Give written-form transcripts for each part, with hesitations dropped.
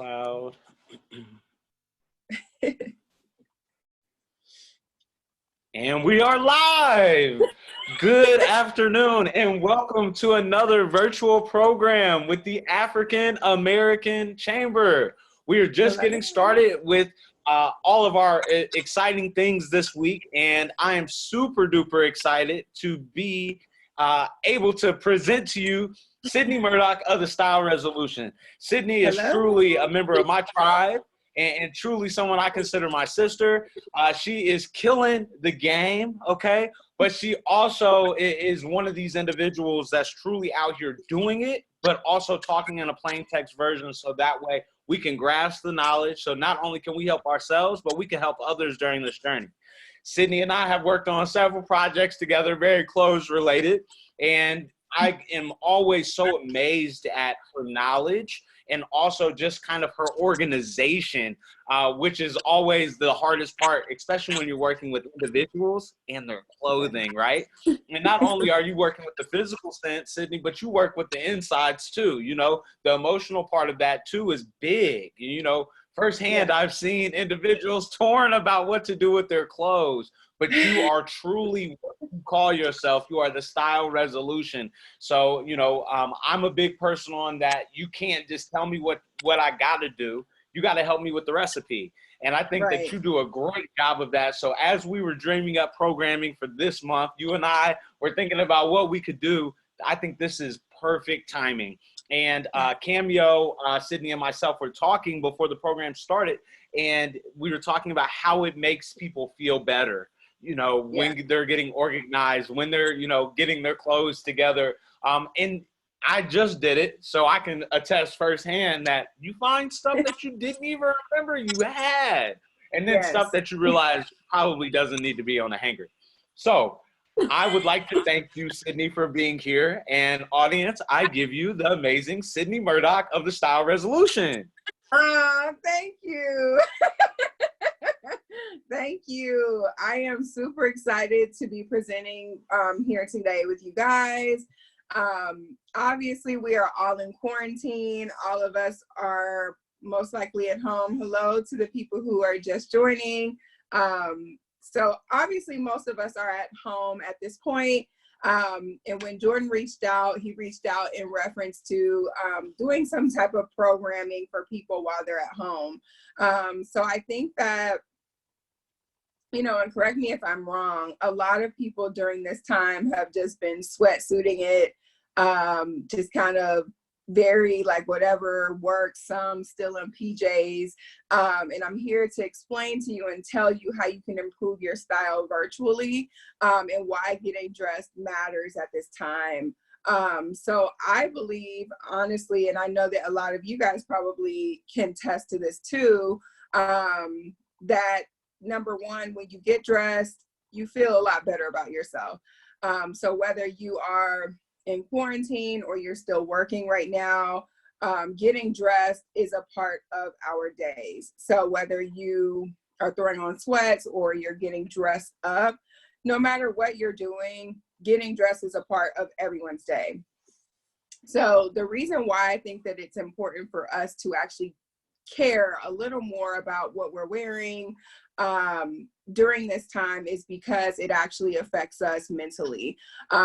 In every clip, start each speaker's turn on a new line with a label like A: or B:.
A: SoundCloud. And we are live. Good afternoon and welcome to another virtual program with the African American Chamber. We are just getting started with all of our exciting things this week, and I am super duper excited to be able to present to you Sydney Murdock of the Style Resolution. Sydney is truly a member of my tribe and truly someone I consider my sister. She is killing the game, okay? But she also is one of these individuals that's truly out here doing it, but also talking in a plain text version so that way we can grasp the knowledge. So not only can we help ourselves, but we can help others during this journey. Sydney and I have worked on several projects together, very close related, and I am always so amazed at her knowledge and also just kind of her organization, which is always the hardest part, especially when you're working with individuals and their clothing, right? And not only are you working with the physical sense, Sydney, but you work with the insides too. You know, the emotional part of that too is big. You know, firsthand, I've seen individuals torn about what to do with their clothes, but you are truly what you call yourself. You are the Style Resolution. So, you know, I'm a big person on that. You can't just tell me what I got to do. You got to help me with the recipe. And I think that you do a great job of that. So as we were dreaming up programming for this month, you and I were thinking about what we could do. I think this is perfect timing. And Cameo, Sydney and myself were talking before the program started, and we were talking about how it makes people feel better, you know, when they're getting organized, when they're, you know, getting their clothes together. And I just did it, so I can attest firsthand that you find stuff that you didn't even remember you had, and then stuff that you realize probably doesn't need to be on a hanger. So I would like to thank you, Sydney, for being here. And audience, I give you the amazing Sydney Murdock of the Style Resolution.
B: Thank you. Thank you. I am super excited to be presenting here today with you guys. Obviously, we are all in quarantine. All of us are most likely at home. Hello to the people who are just joining. So obviously most of us are at home at this point. And when Jordan reached out, he reached out in reference to doing some type of programming for people while they're at home. So I think that, you know, and correct me if I'm wrong, a lot of people during this time have just been sweatsuiting it, just kind of very like whatever works, some still in PJs. And I'm here to explain to you and tell you how you can improve your style virtually, and why getting dressed matters at this time. So I believe, honestly, and I know that a lot of you guys probably can attest to this too, that number one, when you get dressed, you feel a lot better about yourself. So whether you are in quarantine or you're still working right now, getting dressed is a part of our days. So whether you are throwing on sweats or you're getting dressed up, no matter what you're doing, getting dressed is a part of everyone's day. So the reason why I think that it's important for us to actually care a little more about what we're wearing during this time is because it actually affects us mentally.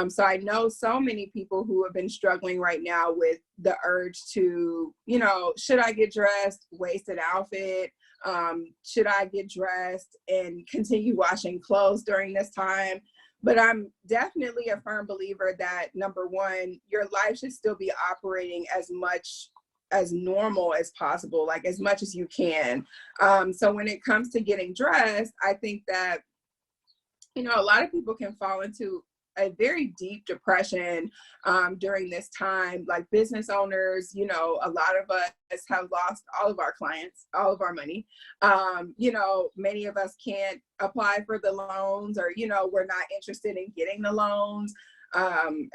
B: So I know so many people who have been struggling right now with the urge to, you know, should I get dressed, waste an outfit? Should I get dressed and continue washing clothes during this time? But I'm definitely a firm believer that, number one, your life should still be operating as much as normal as possible, like as much as you can. So when it comes to getting dressed, I think that, you know, a lot of people can fall into a very deep depression during this time. Like business owners, you know, a lot of us have lost all of our clients, all of our money. You know, many of us can't apply for the loans, or, you know, we're not interested in getting the loans.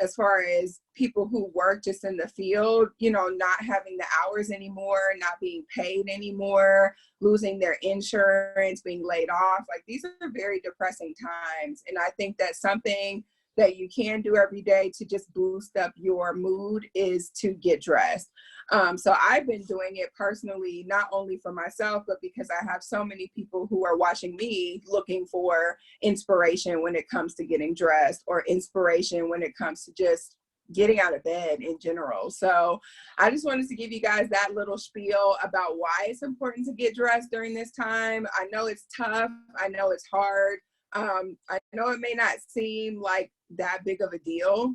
B: As far as people who work just in the field, you know, not having the hours anymore, not being paid anymore, losing their insurance, being laid off. Like, these are very depressing times. And I think that something that you can do every day to just boost up your mood is to get dressed. So I've been doing it personally, not only for myself, but because I have so many people who are watching me looking for inspiration when it comes to getting dressed, or inspiration when it comes to just getting out of bed in general. So I just wanted to give you guys that little spiel about why it's important to get dressed during this time. I know it's tough. I know it's hard. I know it may not seem like that big of a deal,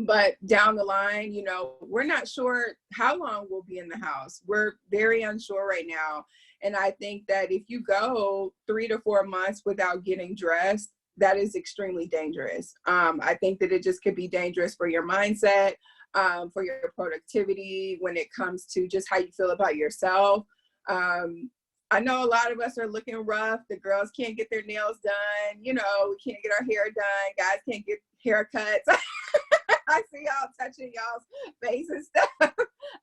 B: but down the line, you know, we're not sure how long we'll be in the house. We're very unsure right now. And I think that if you go 3 to 4 months without getting dressed, that is extremely dangerous. I think that it just could be dangerous for your mindset, for your productivity, when it comes to just how you feel about yourself. I know a lot of us are looking rough. The girls can't get their nails done. You know, we can't get our hair done. Guys can't get haircuts. I see y'all touching y'all's face and stuff.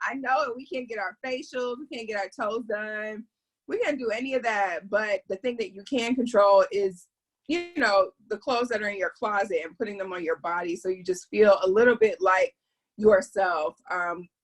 B: I know it. We can't get our facials. We can't get our toes done. We can't do any of that. But the thing that you can control is, you know, the clothes that are in your closet and putting them on your body, so you just feel a little bit like yourself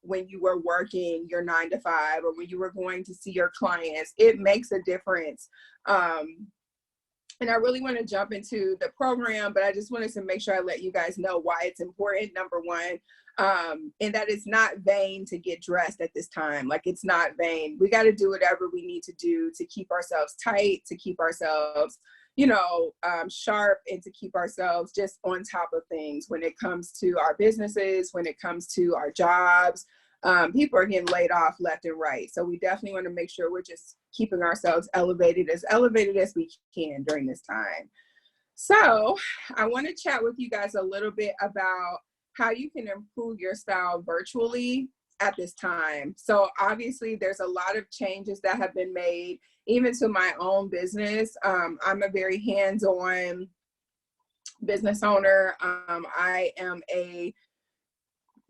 B: when you were working your 9 to 5, or when you were going to see your clients. It makes a difference. And I really want to jump into the program, but I just wanted to make sure I let you guys know why it's important, number one, and that it's not vain to get dressed at this time. Like, it's not vain. We got to do whatever we need to do to keep ourselves tight, to keep ourselves, you know, sharp, and to keep ourselves just on top of things when it comes to our businesses, when it comes to our jobs. People are getting laid off left and right. So we definitely want to make sure we're just keeping ourselves elevated as we can during this time. So I want to chat with you guys a little bit about how you can improve your style virtually at this time. So obviously there's a lot of changes that have been made, even to my own business. I'm a very hands-on business owner. I am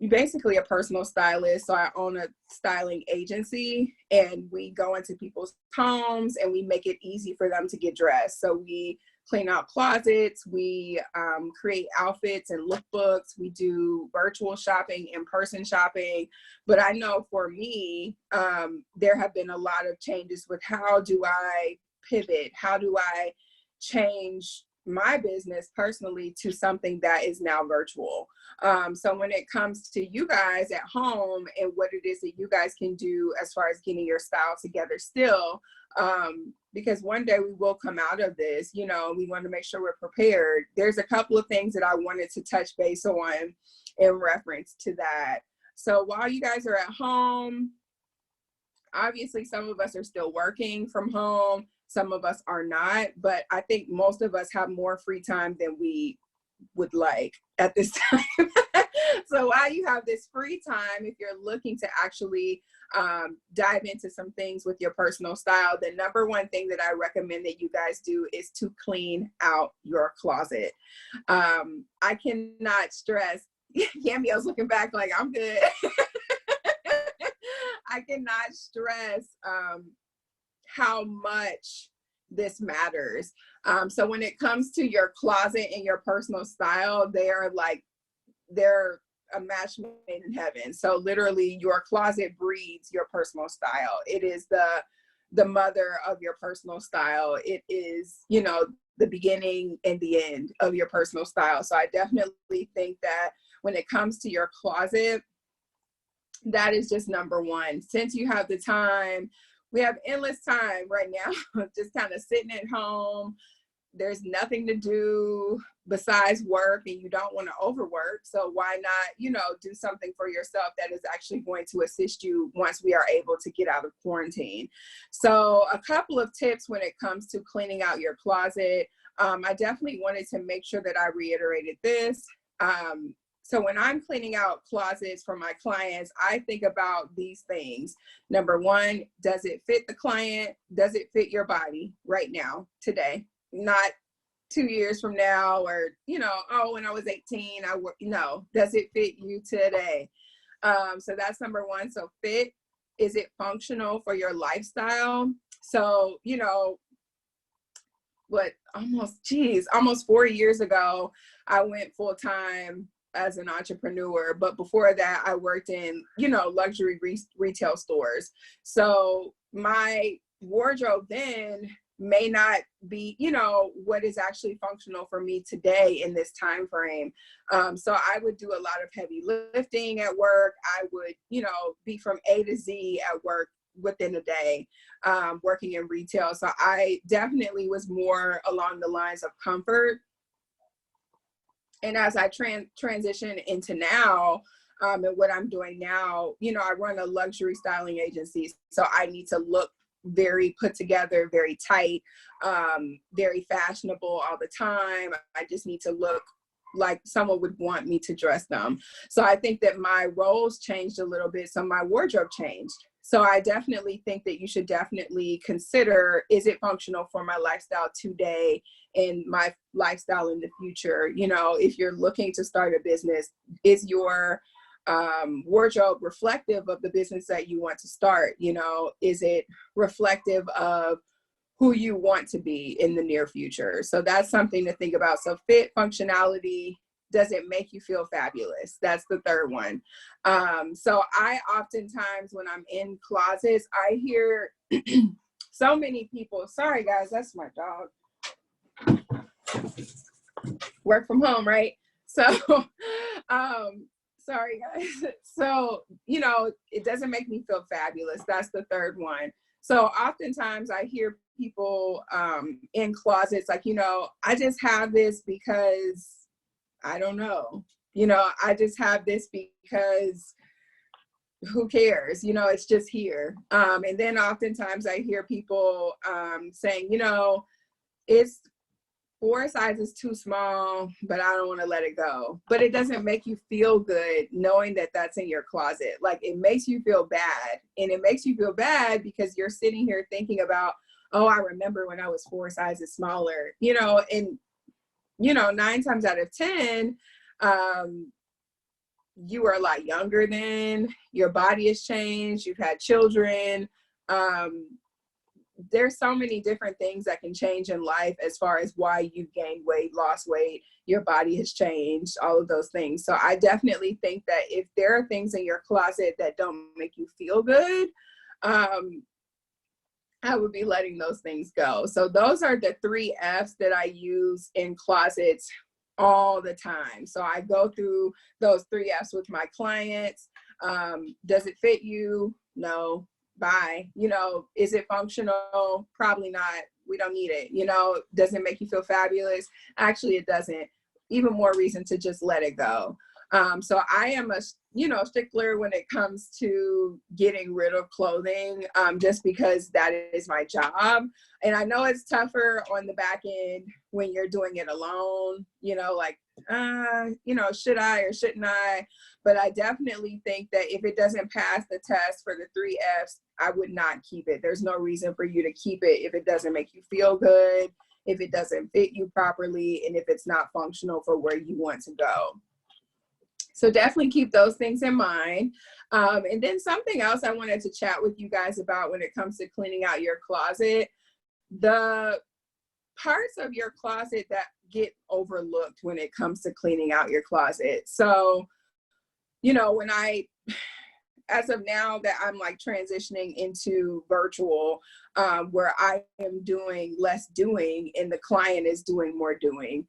B: basically a personal stylist. So I own a styling agency, and we go into people's homes and we make it easy for them to get dressed. So we clean out closets, we create outfits and lookbooks, we do virtual shopping, in-person shopping. But I know for me, there have been a lot of changes with how do I pivot, how do I change my business personally to something that is now virtual. So when it comes to you guys at home and what it is that you guys can do as far as getting your style together still, because one day we will come out of this, you know, we want to make sure we're prepared. There's a couple of things that I wanted to touch base on in reference to that. So while you guys are at home, obviously some of us are still working from home. Some of us are not, but I think most of us have more free time than we would like at this time. So while you have this free time, if you're looking to actually dive into some things with your personal style, the number one thing that I recommend that you guys do is to clean out your closet. I cannot stress, Cameo's looking back like I'm good. I cannot stress how much this matters. So when it comes to your closet and your personal style, they're a match made in heaven. So literally your closet breeds your personal style. It is the mother of your personal style. It is, you know, the beginning and the end of your personal style. So I definitely think that when it comes to your closet, that is just number one. Since you have the time, we have endless time right now, just kind of sitting at home. There's nothing to do besides work, and you don't want to overwork. So why not, you know, do something for yourself that is actually going to assist you once we are able to get out of quarantine. So a couple of tips when it comes to cleaning out your closet. I definitely wanted to make sure that I reiterated this. So when I'm cleaning out closets for my clients, I think about these things. Number one, does it fit the client? Does it fit your body right now, today? Not 2 years from now, or, you know, oh, when I was 18, no, does it fit you today? So that's number one. So fit, is it functional for your lifestyle? So, you know, but almost 4 years ago, I went full time as an entrepreneur. But before that, I worked in, luxury retail stores. So my wardrobe then may not be, what is actually functional for me today in this time frame. So I would do a lot of heavy lifting at work. I would, be from A to Z at work within a day, working in retail. So I definitely was more along the lines of comfort. And as I transition into now, and what I'm doing now, I run a luxury styling agency. So I need to look very put together, very tight, very fashionable all the time. I just need to look like someone would want me to dress them. So I think that my roles changed a little bit. So my wardrobe changed. So I definitely think that you should definitely consider, is it functional for my lifestyle today and my lifestyle in the future? If you're looking to start a business, is your wardrobe reflective of the business that you want to start? Is it reflective of who you want to be in the near future? So that's something to think about. So fit, functionality, does it make you feel fabulous? That's the third one. So I oftentimes, when I'm in closets, I hear so many people, sorry guys, that's my dog. Work from home, right? So, sorry guys. So, it doesn't make me feel fabulous. That's the third one. So oftentimes I hear people in closets like, I just have this because I don't know, I just have this because who cares? It's just here. And then oftentimes I hear people saying, it's 4 sizes too small, but I don't want to let it go. But it doesn't make you feel good knowing that that's in your closet. Like, it makes you feel bad. And it makes you feel bad because you're sitting here thinking about, oh, I remember when I was 4 sizes smaller, and 9 times out of 10, you are a lot younger then, your body has changed, you've had children. There's so many different things that can change in life as far as why you've gained weight, lost weight, your body has changed, all of those things. So I definitely think that if there are things in your closet that don't make you feel good, I would be letting those things go. So those are the 3 F's that I use in closets all the time. So I go through those 3 F's with my clients. Does it fit you? No. Bye. Is it functional? Probably not. We don't need it. Does it make you feel fabulous? Actually, it doesn't. Even more reason to just let it go. So I am a stickler when it comes to getting rid of clothing, just because that is my job. And I know it's tougher on the back end when you're doing it alone, should I or shouldn't I? But I definitely think that if it doesn't pass the test for the 3 F's, I would not keep it. There's no reason for you to keep it if it doesn't make you feel good, if it doesn't fit you properly, and if it's not functional for where you want to go. So definitely keep those things in mind. And then something else I wanted to chat with you guys about when it comes to cleaning out your closet, the parts of your closet that get overlooked when it comes to cleaning out your closet. So, as of now that I'm like transitioning into virtual, where I am doing less doing and the client is doing more doing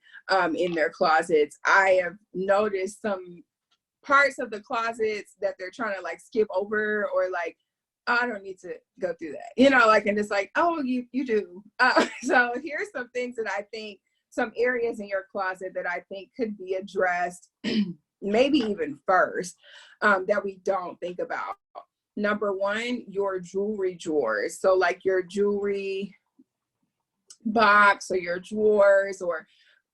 B: in their closets, I have noticed some parts of the closets that they're trying to like skip over, or like, oh, I don't need to go through that, and it's like, oh, you do. So here's some things that I think, some areas in your closet that I think could be addressed, maybe even first, that we don't think about. Number 1, your jewelry drawers. So like your jewelry box or your drawers, or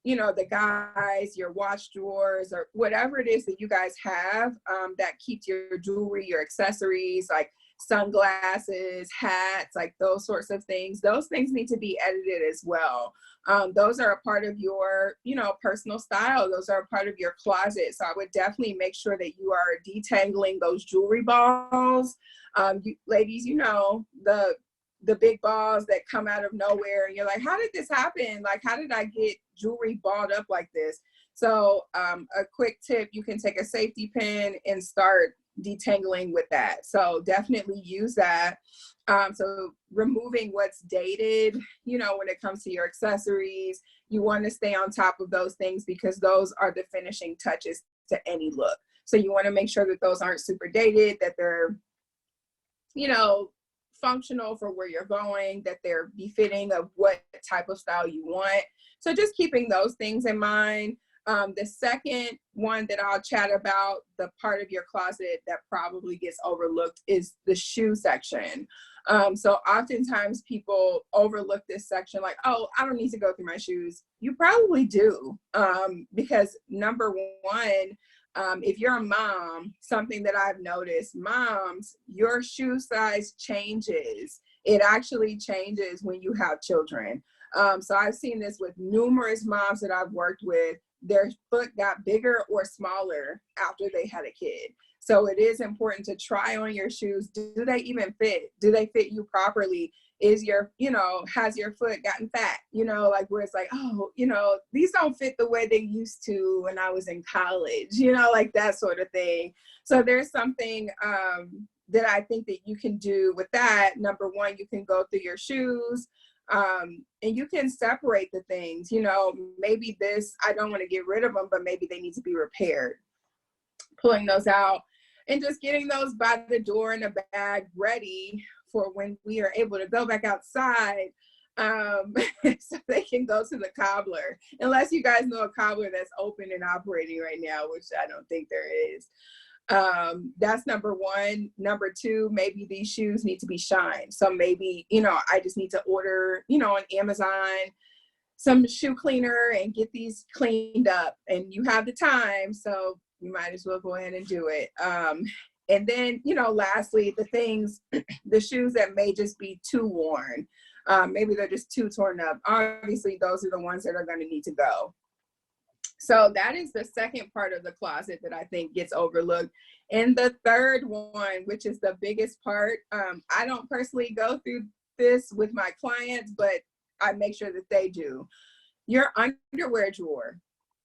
B: the guys, your watch drawers, or whatever it is that you guys have that keeps your jewelry, your accessories, like sunglasses, hats, like those sorts of things. Those things need to be edited as well. Those are a part of your, personal style. Those are a part of your closet. So I would definitely make sure that you are detangling those jewelry balls. Ladies, the the big balls that come out of nowhere. And you're like, how did this happen? Like, how did I get jewelry balled up like this? So a quick tip, you can take a safety pin and start detangling with that. So definitely use that. So removing what's dated, you know, when it comes to your accessories, you want to stay on top of those things because those are the finishing touches to any look. So you want to make sure that those aren't super dated, that they're, you know, functional for where you're going, that they're befitting of what type of style you want. So just keeping those things in mind. The second one that I'll chat about, the part of your closet that probably gets overlooked, is the shoe section. So oftentimes people overlook this section like, oh, I don't need to go through my shoes. You probably do, because number one, if you're a mom, something that I've noticed, moms, your shoe size changes. It actually changes when you have children. So I've seen this with numerous moms that I've worked with. Their foot got bigger or smaller after they had a kid. So it is important to try on your shoes. Do they even fit? Do they fit you properly? Is your, you know, has your foot gotten fat? You know, like where it's like, oh, you know, these don't fit the way they used to when I was in college, you know, like that sort of thing. So there's something that I think that you can do with that. Number one, you can go through your shoes. And you can separate the things, you know, maybe this, I don't want to get rid of them, but maybe they need to be repaired. Pulling those out and just getting those by the door in a bag ready for when we are able to go back outside, so they can go to the cobbler. Unless you guys know a cobbler that's open and operating right now, which I don't think there is. That's number one. Number two, maybe these shoes need to be shined. So maybe, you know, I just need to order, you know, on Amazon, some shoe cleaner and get these cleaned up, and you have the time. So you might as well go ahead and do it. And then, you know, lastly, the things, the shoes that may just be too worn. Maybe they're just too torn up. Obviously, those are the ones that are going to need to go. So that is the second part of the closet that I think gets overlooked. And the third one, which is the biggest part, I don't personally go through this with my clients, but I make sure that they do. Your underwear drawer.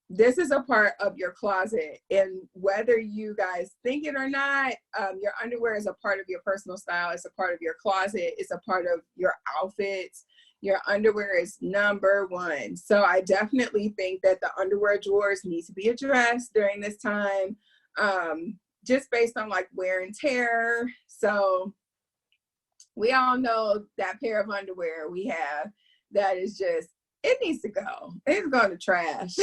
B: This is a part of your closet. And whether you guys think it or not, your underwear is a part of your personal style. It's a part of your closet. It's a part of your outfits. Your underwear is number one. So I definitely think that the underwear drawers need to be addressed during this time, just based on like wear and tear. So we all know that pair of underwear we have that is just, it needs to go. It's going to trash.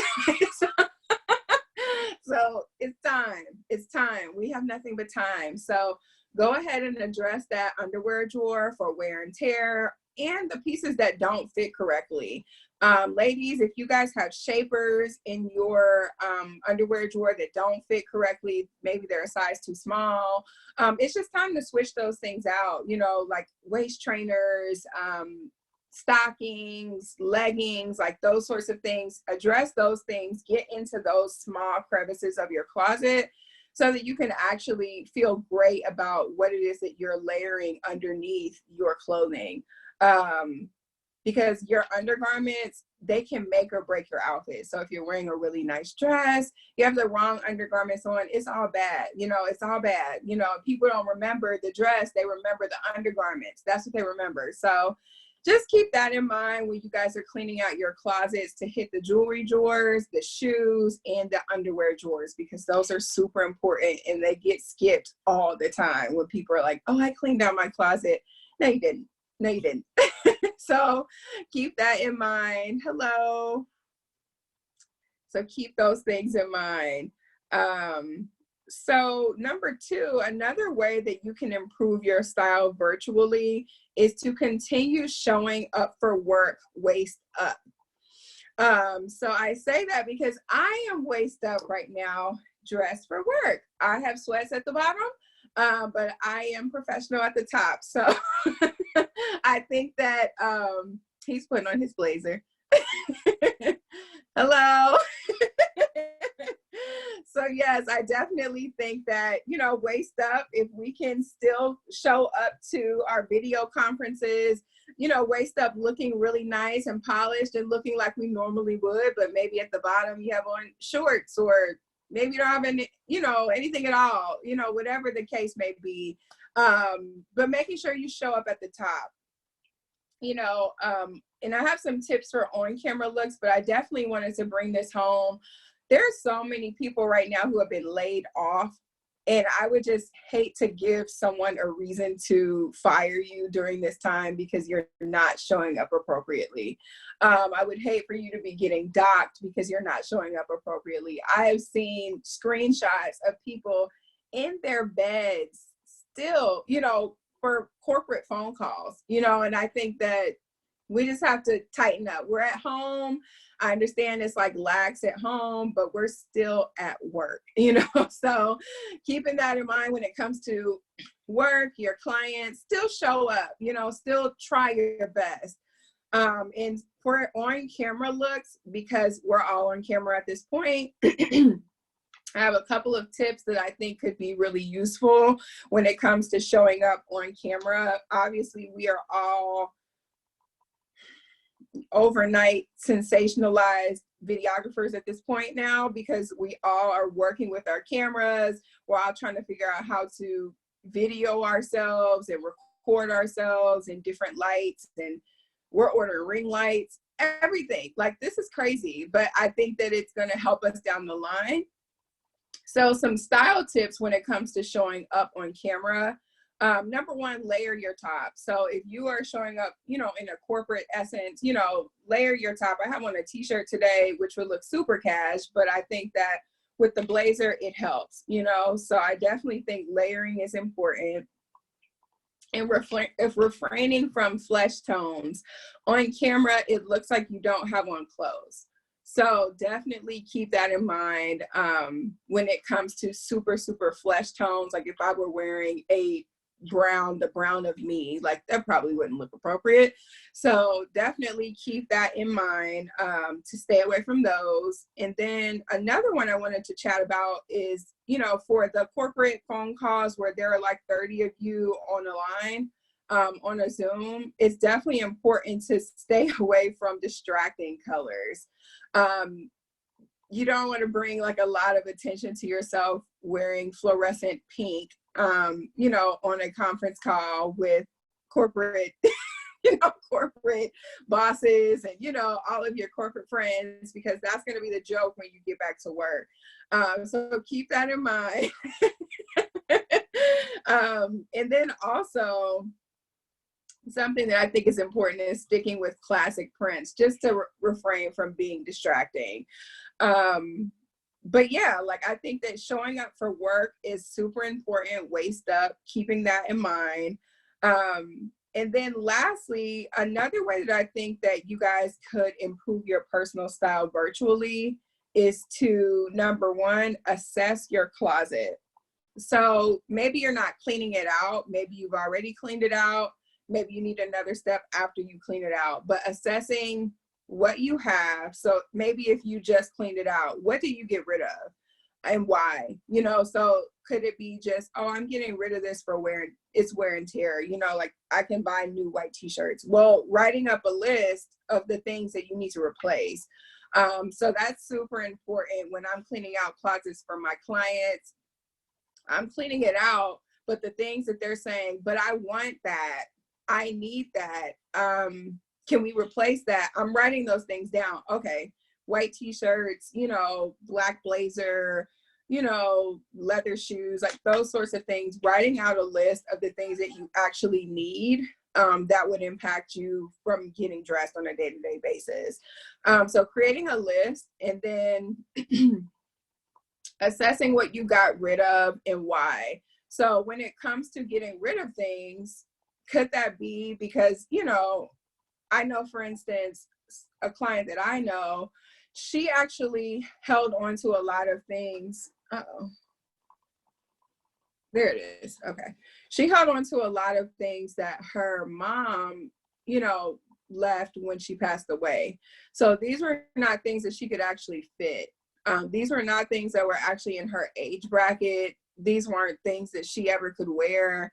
B: So it's time. It's time. We have nothing but time. So go ahead and address that underwear drawer for wear and tear and the pieces that don't fit correctly. Ladies, if you guys have shapers in your underwear drawer that don't fit correctly, maybe they're a size too small, it's just time to switch those things out, you know, like waist trainers, stockings, leggings, like those sorts of things. Address those things, get into those small crevices of your closet so that you can actually feel great about what it is that you're layering underneath your clothing. Because your undergarments, they can make or break your outfit. So if you're wearing a really nice dress, you have the wrong undergarments on, it's all bad. You know, it's all bad. You know, people don't remember the dress, they remember the undergarments. That's what they remember. So just keep that in mind when you guys are cleaning out your closets, to hit the jewelry drawers, the shoes, and the underwear drawers, because those are super important and they get skipped all the time when people are like, oh, I cleaned out my closet. No, you didn't. No, you didn't. So keep that in mind. Hello. So keep those things in mind. So number two, another way that you can improve your style virtually is to continue showing up for work waist up. So I say that because I am waist up right now, dressed for work. I have sweats at the bottom, but I am professional at the top. So I think that he's putting on his blazer. Hello. So yes, I definitely think that, waist up, if we can still show up to our video conferences, waist up looking really nice and polished and looking like we normally would, but maybe at the bottom you have on shorts, or maybe you don't have any, anything at all, whatever the case may be. But making sure you show up at the top, and I have some tips for on camera looks, but I definitely wanted to bring this home. There's so many people right now who have been laid off, and I would just hate to give someone a reason to fire you during this time because you're not showing up appropriately. I would hate for you to be getting docked because you're not showing up appropriately. I have seen screenshots of people in their beds still, for corporate phone calls, and I think that we just have to tighten up. We're at home. I understand it's like lax at home, but we're still at work, so keeping that in mind when it comes to work, your clients, still show up, still try your best. And for on camera looks, because we're all on camera at this point, I have a couple of tips that I think could be really useful when it comes to showing up on camera. Obviously, we are all overnight sensationalized videographers at this point now, because we all are working with our cameras. We're all trying to figure out how to video ourselves and record ourselves in different lights, and we're ordering ring lights, everything. Like, this is crazy, but I think that it's going to help us down the line. So some style tips when it comes to showing up on camera. Number one, layer your top. So if you are showing up, in a corporate essence, layer your top. I have on a t-shirt today, which would look super cash, but I think that with the blazer, it helps, so I definitely think layering is important. And refraining from flesh tones. On camera, it looks like you don't have on clothes. So definitely keep that in mind when it comes to super, super flesh tones. Like if I were wearing the brown of me, like that probably wouldn't look appropriate. So definitely keep that in mind to stay away from those. And then another one I wanted to chat about is, for the corporate phone calls where there are like 30 of you on a line, on a Zoom, it's definitely important to stay away from distracting colors. You don't want to bring like a lot of attention to yourself wearing fluorescent pink, on a conference call with corporate, corporate bosses and, all of your corporate friends, because that's going to be the joke when you get back to work. So keep that in mind. And then also, something that I think is important is sticking with classic prints, just to refrain from being distracting. But yeah, like I think that showing up for work is super important, waist up, keeping that in mind. And then lastly, another way that I think that you guys could improve your personal style virtually is to, number one, assess your closet. So maybe you're not cleaning it out. Maybe you've already cleaned it out. Maybe you need another step after you clean it out, but assessing what you have. So maybe if you just cleaned it out, what do you get rid of and why? So could it be just, oh, I'm getting rid of this for wear and tear, like I can buy new white t-shirts. Well, writing up a list of the things that you need to replace. So that's super important when I'm cleaning out closets for my clients. I'm cleaning it out, but the things that they're saying, but I want that, I need that, can we replace that? I'm writing those things down. Okay, white t-shirts, black blazer, leather shoes, like those sorts of things. Writing out a list of the things that you actually need that would impact you from getting dressed on a day-to-day basis. So creating a list, and then assessing what you got rid of and why. So when it comes to getting rid of things, could that be because, I know, for instance, a client that I know, she actually held on to a lot of things. Uh-oh. There it is. Okay. She held on to a lot of things that her mom, left when she passed away. So these were not things that she could actually fit. These were not things that were actually in her age bracket. These weren't things that she ever could wear.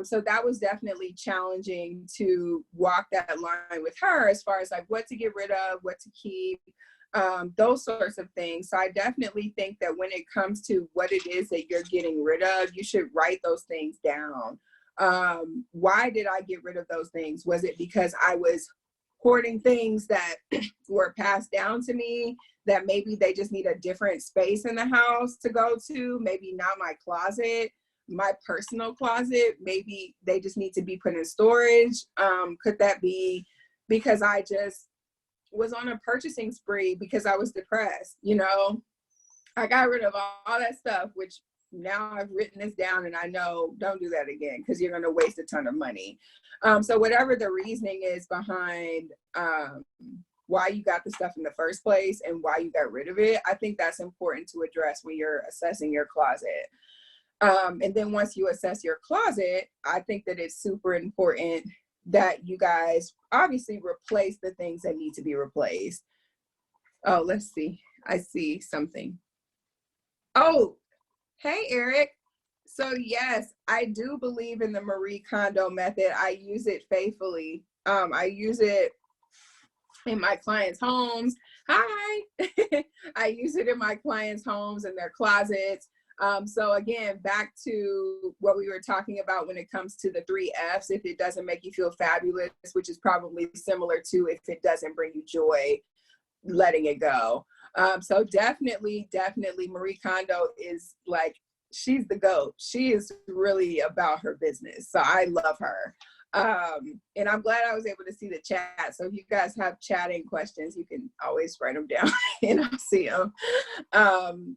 B: So that was definitely challenging to walk that line with her as far as like what to get rid of, what to keep, those sorts of things. So I definitely think that when it comes to what it is that you're getting rid of, you should write those things down. Why did I get rid of those things? Was it because I was hoarding things that were passed down to me, that maybe they just need a different space in the house to go to? Maybe not my closet, my personal closet. Maybe they just need to be put in storage. Could that be because I just was on a purchasing spree because I was depressed? You know, I got rid of all that stuff, which now I've written this down and I know don't do that again because you're going to waste a ton of money. So whatever the reasoning is behind why you got the stuff in the first place and why you got rid of it, I think that's important to address when you're assessing your closet. And then once you assess your closet, I think that it's super important that you guys obviously replace the things that need to be replaced. Oh, let's see. I see something. Oh, hey, Eric. So yes, I do believe in the Marie Kondo method. I use it faithfully. I use it in my clients' homes. Hi. I use it in my clients' homes and their closets. So again, back to what we were talking about when it comes to the 3 F's, if it doesn't make you feel fabulous, which is probably similar to if it doesn't bring you joy, letting it go. So definitely Marie Kondo is like, she's the GOAT. She is really about her business. So I love her. And I'm glad I was able to see the chat. So if you guys have chatting questions, you can always write them down and I'll see them.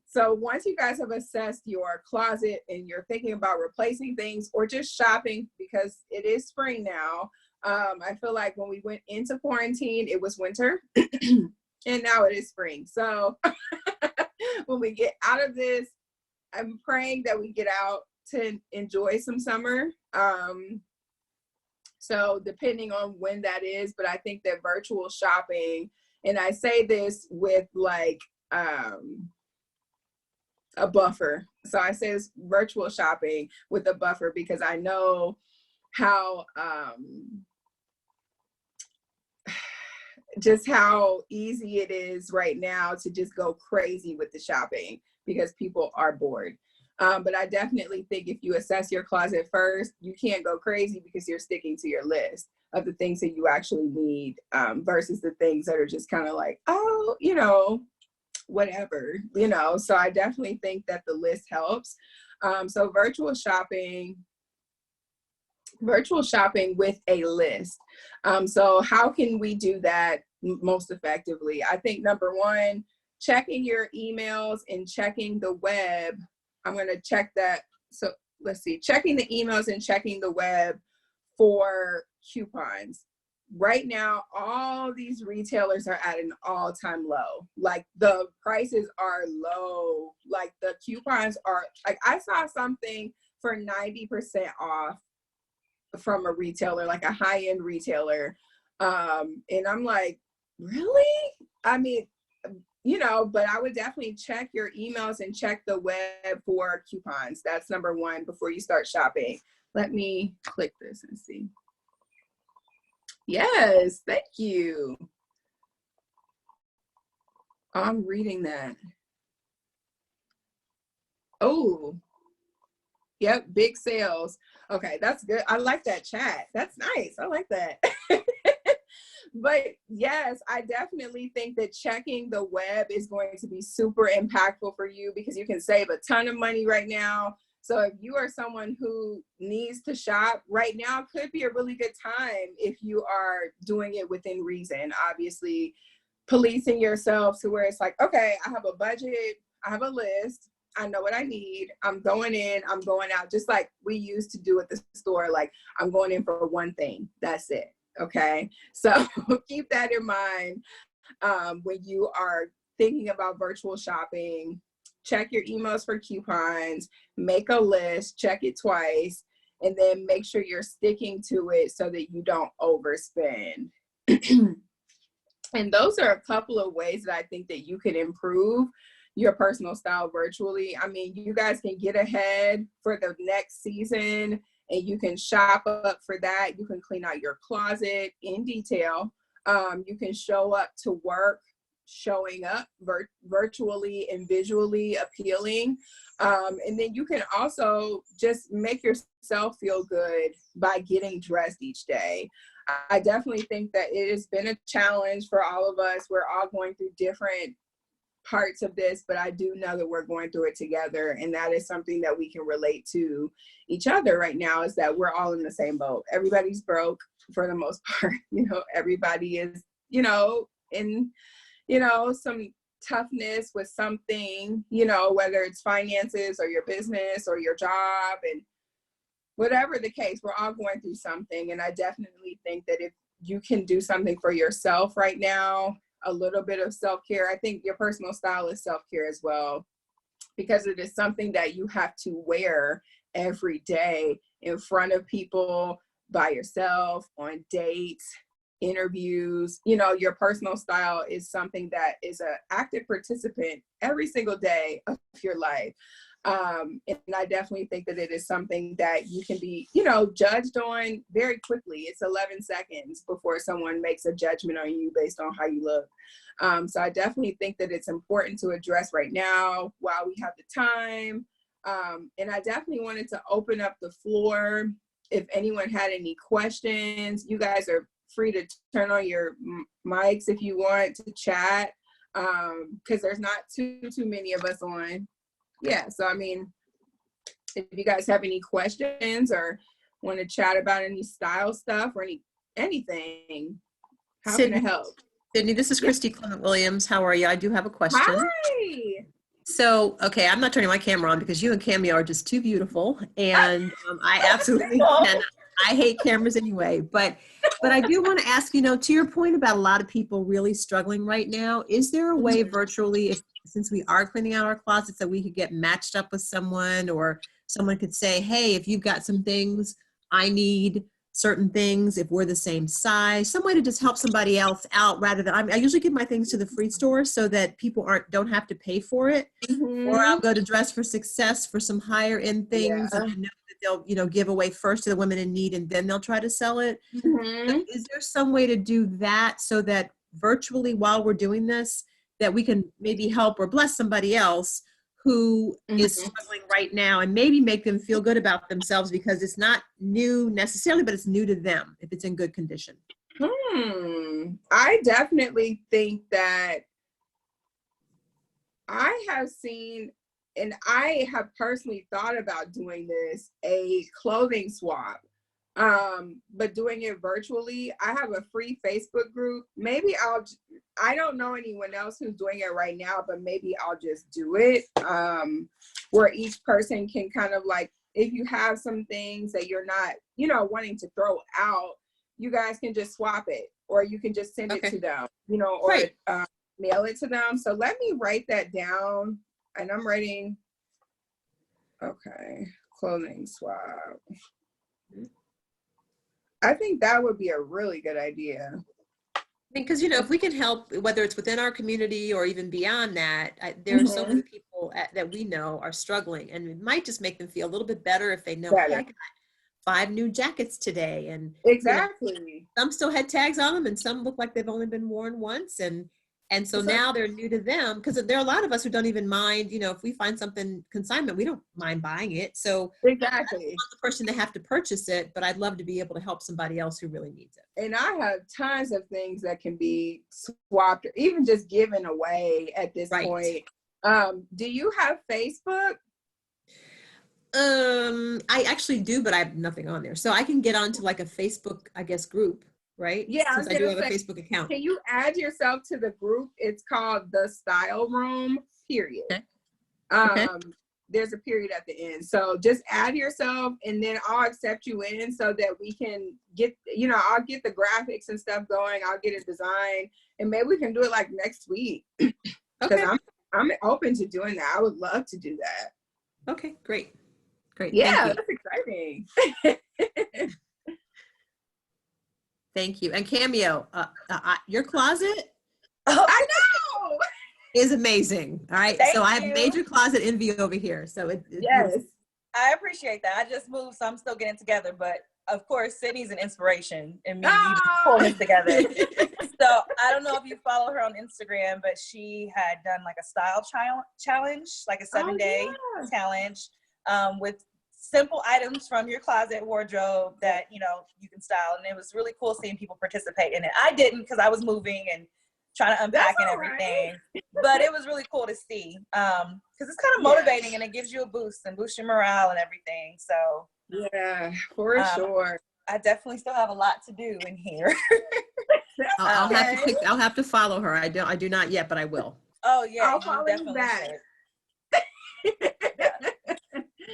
B: So once you guys have assessed your closet and you're thinking about replacing things or just shopping, because it is spring now. I feel like when we went into quarantine, it was winter and now it is spring. So when we get out of this, I'm praying that we get out to enjoy some summer. So depending on when that is, but I think that virtual shopping, and I say this with like a buffer. So I say this virtual shopping with a buffer because I know how just how easy it is right now to just go crazy with the shopping because people are bored. But I definitely think if you assess your closet first, you can't go crazy because you're sticking to your list of the things that you actually need versus the things that are just kind of like, oh, you know, whatever, you know. So I definitely think that the list helps. So virtual shopping with a list. So how can we do that most effectively? I think number one, checking your emails and checking the web. I'm going to check that. So let's see, checking the emails and checking the web for coupons. Right now, all these retailers are at an all-time low. Like the prices are low. Like the coupons are, like I saw something for 90% off from a retailer, like a high-end retailer. And I'm like, really? I mean, you know, but I would definitely check your emails and check the web for coupons. That's number one before you start shopping. Let me click this and see. Yes, thank you. I'm reading that. Oh, yep, big sales. Okay, that's good. I like that chat. That's nice. I like that. But yes, I definitely think that checking the web is going to be super impactful for you because you can save a ton of money right now. So if you are someone who needs to shop right now, could be a really good time if you are doing it within reason. Obviously, policing yourself to where it's like, okay, I have a budget, I have a list, I know what I need, I'm going in, I'm going out, just like we used to do at the store. Like I'm going in for one thing, that's it. Okay, so keep that in mind when you are thinking about virtual shopping. Check your emails for coupons, make a list, check it twice, and then make sure you're sticking to it so that you don't overspend. And those are a couple of ways that I think that you can improve your personal style virtually. I mean, you guys can get ahead for the next season and you can shop up for that. You can clean out your closet in detail. You can show up to work, showing up virtually and visually appealing. And then you can also just make yourself feel good by getting dressed each day. I definitely think that it has been a challenge for all of us. We're all going through different parts of this, but I do know that we're going through it together. And that is something that we can relate to each other right now, is that we're all in the same boat. Everybody's broke for the most part. Everybody is, in, some toughness with something, whether it's finances or your business or your job, and whatever the case, we're all going through something. And I definitely think that if you can do something for yourself right now, a little bit of self-care, I think your personal style is self-care as well, because it is something that you have to wear every day in front of people, by yourself, on dates, interviews. Your personal style is something that is an active participant every single day of your life. And I definitely think that it is something that you can be, judged on very quickly. It's 11 seconds before someone makes a judgment on you based on how you look. So I definitely think that it's important to address right now while we have the time. And I definitely wanted to open up the floor. If anyone had any questions, you guys are free to turn on your mics if you want to chat, because there's not too many of us on. Yeah, so I mean, if you guys have any questions or want to chat about any style stuff or anything, how can I help?
C: Sydney, this is Christy Clement Williams. How are you? I do have a question.
B: Hi.
C: So, okay, I'm not turning my camera on because you and Cameo are just too beautiful, and I absolutely cannot. I hate cameras anyway, but I do want to ask, to your point about a lot of people really struggling right now, is there a way virtually, since we are cleaning out our closets, that we could get matched up with someone, or someone could say, hey, if you've got some things, I need certain things, if we're the same size, some way to just help somebody else out, rather than, I usually give my things to the free store so that people don't have to pay for it.
B: Mm-hmm.
C: Or I'll go to Dress for Success for some higher end things, and I know that they'll, give away first to the women in need, and then they'll try to sell it.
B: Mm-hmm.
C: So is there some way to do that so that virtually, while we're doing this, that we can maybe help or bless somebody else who is struggling right now, and maybe make them feel good about themselves, because it's not new necessarily, but it's new to them if it's in good condition?
B: I definitely think that I have seen, and I have personally thought about doing this, a clothing swap, but doing it virtually. I have a free Facebook group. Maybe I don't know anyone else who's doing it right now, but maybe I'll just do it, where each person can kind of like, if you have some things that you're not, wanting to throw out, you guys can just swap it, or you can just send it to them, or mail it to them. So let me write that down, and I'm writing, okay, clothing swap. I think that would be a really good idea.
C: Because, if we can help, whether it's within our community or even beyond that, there are so many people that we know are struggling, and it might just make them feel a little bit better if they know, hey, I got 5 new jackets today. And
B: exactly,
C: some still had tags on them, and some look like they've only been worn once. And so now they're new to them, because there are a lot of us who don't even mind, if we find something consignment, we don't mind buying it. So
B: exactly,
C: I don't want the person to have to purchase it, but I'd love to be able to help somebody else who really needs it.
B: And I have tons of things that can be swapped, or even just given away at this point. Do you have Facebook?
C: I actually do, but I have nothing on there. So I can get onto like a Facebook, I guess, group, right?
B: Yeah,
C: since I do have a Facebook account.
B: Can you add yourself to the group? It's called The Style Room, period.
C: Okay.
B: There's a period at the end. So just add yourself, and then I'll accept you in so that we can get, I'll get the graphics and stuff going. I'll get it designed, and maybe we can do it like next week. Because I'm open to doing that. I would love to do that.
C: Okay, great.
B: Yeah, that's exciting.
C: Thank you. And Cameo, your closet?
B: I know.
C: is amazing. All right.
D: Thank
C: so I have
D: you.
C: major closet envy over here. So
B: Yes.
D: I appreciate that. I just moved, so I'm still getting together. But of course, Sydney's an inspiration in me even pulling this together. So I don't know if you follow her on Instagram, but she had done like a style challenge, like a 7-day challenge with simple items from your closet wardrobe that, you know, you can style. And it was really cool seeing people participate in it. I didn't because I was moving and trying to unpack and everything, but it was really cool to see because it's kind of motivating and it gives you a boost and boosts your morale and everything. So
B: yeah, for sure.
D: I definitely still have a lot to do in here.
C: I'll have to follow her. I do not yet, but I will.
D: Oh yeah,
B: I'll follow you back.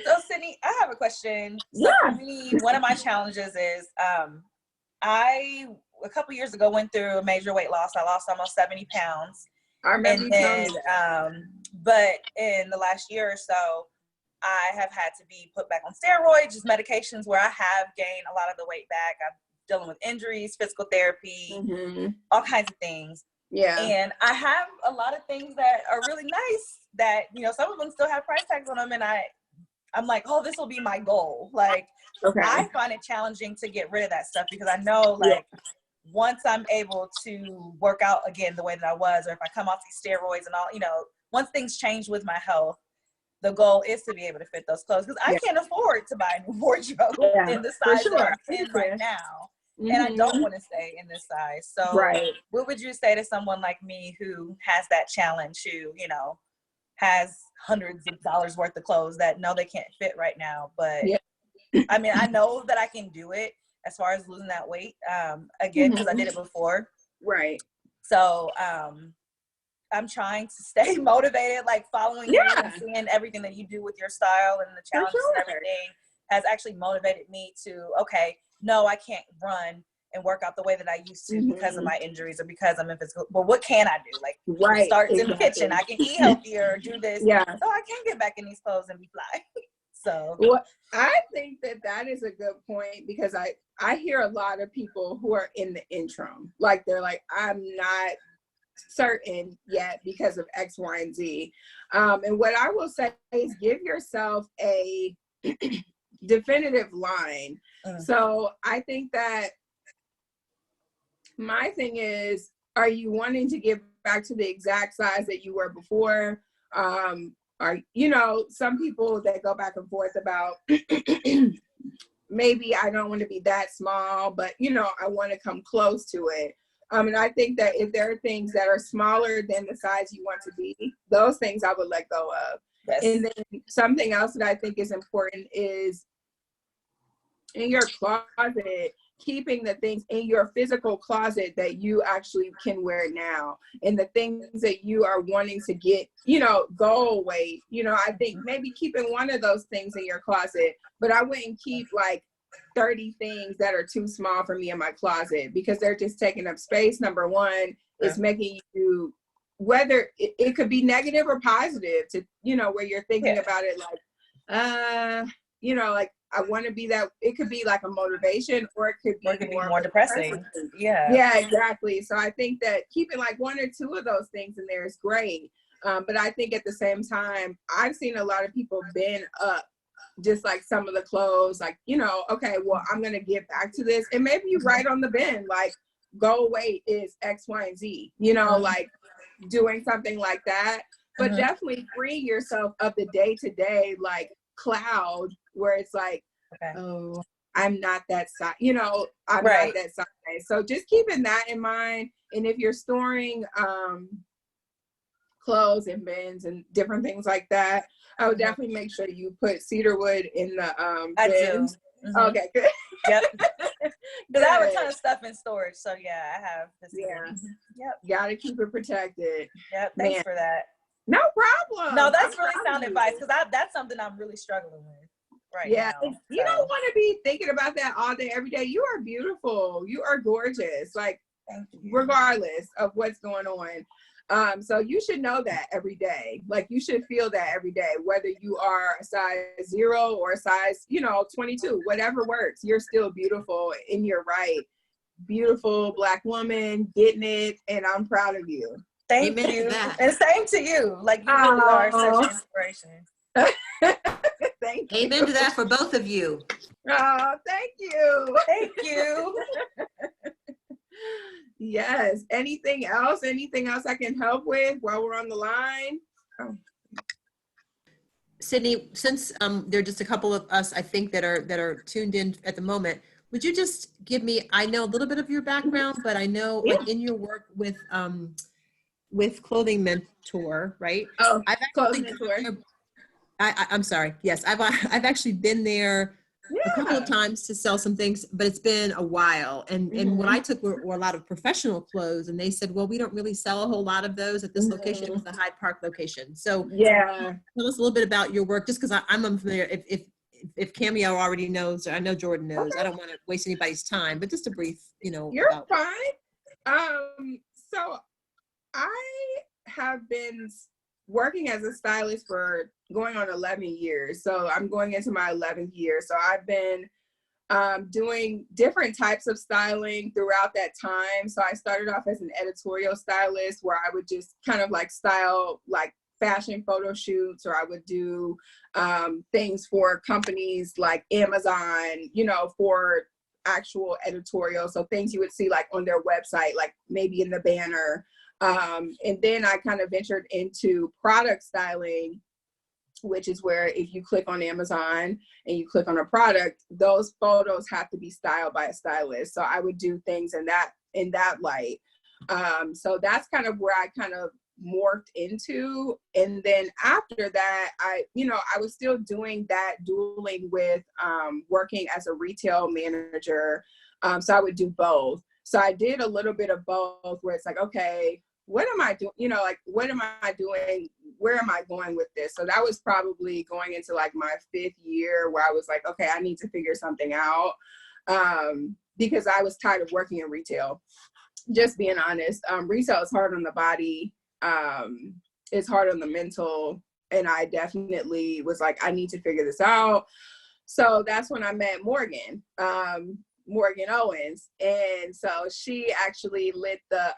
D: So Sydney, I have a question. So for me, one of my challenges is I a couple years ago went through a major weight loss. I lost almost 70 pounds.
B: I remember you telling me
D: that. But in the last year or so, I have had to be put back on steroids, just medications where I have gained a lot of the weight back. I'm dealing with injuries, physical therapy, all kinds of things.
B: Yeah.
D: And I have a lot of things that are really nice that, you know, some of them still have price tags on them. And I'm like, oh, this will be my goal. Like, I find it challenging to get rid of that stuff because I know, like, once I'm able to work out again the way that I was, or if I come off these steroids and all, you know, once things change with my health, the goal is to be able to fit those clothes because I can't afford to buy a new wardrobe in the size that I'm in right now. And I don't want to stay in this size. So what would you say to someone like me who has that challenge, who, you know, has hundreds of dollars worth of clothes that no, they can't fit right now. But I mean, I know that I can do it as far as losing that weight, again, because I did it before.
B: Right.
D: So I'm trying to stay motivated, like following you and seeing everything that you do with your style and the challenges and everything has actually motivated me to, okay, no, I can't run and work out the way that I used to because of my injuries or because I'm in physical, but what can I do? Like start in the kitchen. I can eat healthier, do this. So I can get back in these clothes and be fly. So
B: well, I think that is a good point because I hear a lot of people who are in the interim. Like they're like, I'm not certain yet because of X, Y, and Z. And what I will say is give yourself a definitive line. So I think that my thing is, are you wanting to get back to the exact size that you were before? Are, you know, some people that go back and forth about maybe I don't want to be that small, but, you know, I want to come close to it. And I think that if there are things that are smaller than the size you want to be, those things I would let go of. And then something else that I think is important is in your closet, keeping the things in your physical closet that you actually can wear now, and the things that you are wanting to get, you know, go away. You know, I think maybe keeping one of those things in your closet, but I wouldn't keep like 30 things that are too small for me in my closet because they're just taking up space. Number one, it's making you, whether it could be negative or positive to, you know, where you're thinking about it like, you know, like I want to be that. It could be like a motivation, or it could be more
D: depressing.
B: Yeah, exactly. So I think that keeping like one or two of those things in there is great. But I think at the same time, I've seen a lot of people bend up just like some of the clothes, like, you know, okay, well, I'm going to get back to this. And maybe you write on the bin, like, goal weight is X, Y, and Z, you know, like doing something like that. But definitely free yourself of the day-to-day, like, cloud where it's like, oh, I'm not that size, you know, I'm not that size. So just keeping that in mind. And if you're storing clothes and bins and different things like that, I would definitely make sure you put cedarwood in the bins. Okay, good.
D: Yep. Because I have a ton of stuff in storage. So yeah, I have this.
B: Gotta keep it protected.
D: Yep. Thanks for that.
B: No problem.
D: No, that's really sound advice because that's something I'm really struggling with right now.
B: You don't want to be thinking about that all day, every day. You are beautiful. You are gorgeous. Like, regardless of what's going on. So you should know that every day. Like, you should feel that every day, whether you are a size 0 or a size, you know, 22, whatever works. You're still beautiful in your right. Beautiful Black woman, getting it, and I'm proud of you.
D: Thank
C: Amen
D: you.
C: to that.
D: And same to you. Like, you really are such an inspiration.
B: Thank you.
C: Amen to that for both of you.
B: Oh, thank you.
D: Thank you.
B: Yes. Anything else? Anything else I can help with while we're on the line? Oh.
C: Sydney, since there are just a couple of us, I think, that are tuned in at the moment, would you just give me, I know a little bit of your background, but I know like in your work with Clothing Mentor, right?
B: Oh,
C: I've
B: Clothing
C: actually,
B: Mentor.
C: I'm sorry. Yes, I've actually been there a couple of times to sell some things, but it's been a while. And what I took were a lot of professional clothes, and they said, well, we don't really sell a whole lot of those at this location. It was the Hyde Park location. So
B: yeah,
C: tell us a little bit about your work, just because I'm unfamiliar. If Cameo already knows, or I know Jordan knows, I don't want to waste anybody's time, but just a brief,
B: you're fine. So I have been working as a stylist for going on 11 years. So I'm going into my 11th year. So I've been doing different types of styling throughout that time. So I started off as an editorial stylist where I would just kind of like style like fashion photo shoots, or I would do things for companies like Amazon, you know, for actual editorial. So things you would see like on their website, like maybe in the banner. And then I kind of ventured into product styling, which is where if you click on Amazon and you click on a product, those photos have to be styled by a stylist. So I would do things in that light. So that's kind of where I kind of morphed into. And then after that, I was still doing that, dueling with working as a retail manager. So I would do both. So I did a little bit of both, where it's like, okay, what am I doing? You know, like, what am I doing? Where am I going with this? So that was probably going into like my 5th year, where I was like, okay, I need to figure something out, because I was tired of working in retail. Just being honest, retail is hard on the body. It's hard on the mental. And I definitely was like, I need to figure this out. So that's when I met Morgan Owens. And so she actually lit the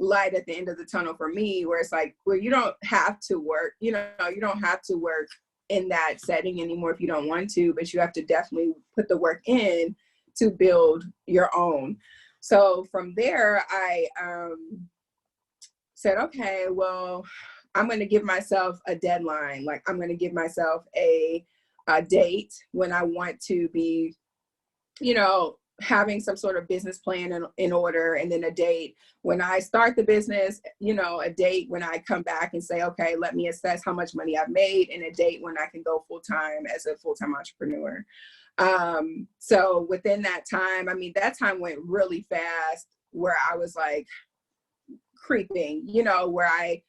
B: light at the end of the tunnel for me, where it's like, well, you don't have to work, you don't have to work in that setting anymore if you don't want to, but you have to definitely put the work in to build your own. So from there, I said, okay, well, I'm going to give myself a deadline. Like, I'm going to give myself a date when I want to be, having some sort of business plan in order, and then a date when I start the business, a date when I come back and say, okay, let me assess how much money I've made, and a date when I can go full-time as a full-time entrepreneur. So within that time, that time went really fast, where I was like creeping, where I